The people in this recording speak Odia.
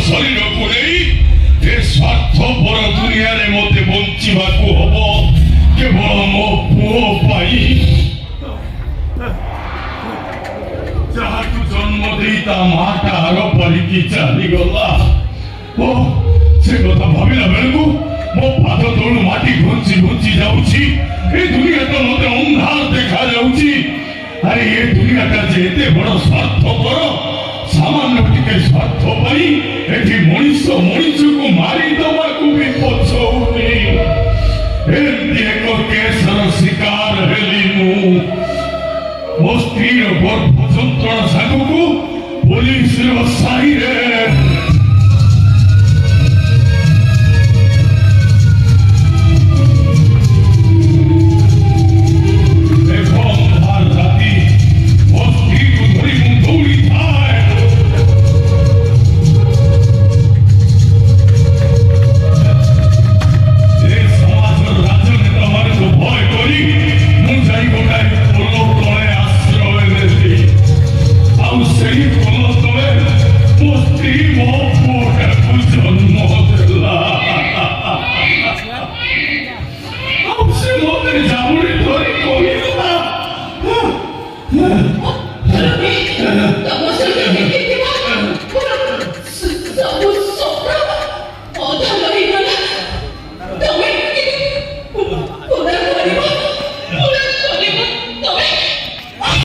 ଶରୀରକୁ ନେଇ ଏ ସ୍ୱାର୍ଥପର ଦୁନିଆରେ ମୋତେ ବଞ୍ଚିବାକୁ ହବ କେବଳ ମୋ ପୁଅ ପାଇଁ, ଯାହାକୁ ଜନ୍ମ ଦେଇ ତା ମାଟା ଆଗ ପରିକି ଚାଲିଗଲା। ଓ ସେ କଥା ଭାବିଲା ବେଳକୁ ମୋ ପାଦ ତଳୁ ମାଟି ଘୁଞ୍ଚି ଘୁଞ୍ଚି ଯାଉଛି। ଏ ଦୁନିଆଟା ମୋତେ ଅନ୍ଧାର ଦେଖାଯାଉଛି। ଆରେ ଏ ଦୁନିଆଟା ଯେ ଏତେ ବଡ଼ ସ୍ୱାର୍ଥପର, ସାମାନ୍ୟ ଟିକେ ସ୍ୱାର୍ଥ ପାଇଁ ଏଠି ମଣିଷ ମଣିଷକୁ ମାରିଦେବାକୁ ବି ପଛଉନି। ଏମିତି ଏକ କେସର ଶିକାର ହେଲି ମୁଁ। ମୋ ସ୍ତ୍ରୀର ଗର୍ଭ ଯନ୍ତ୍ରଣା ସାଙ୍ଗକୁ ପୋଲିସର ସାହିରେ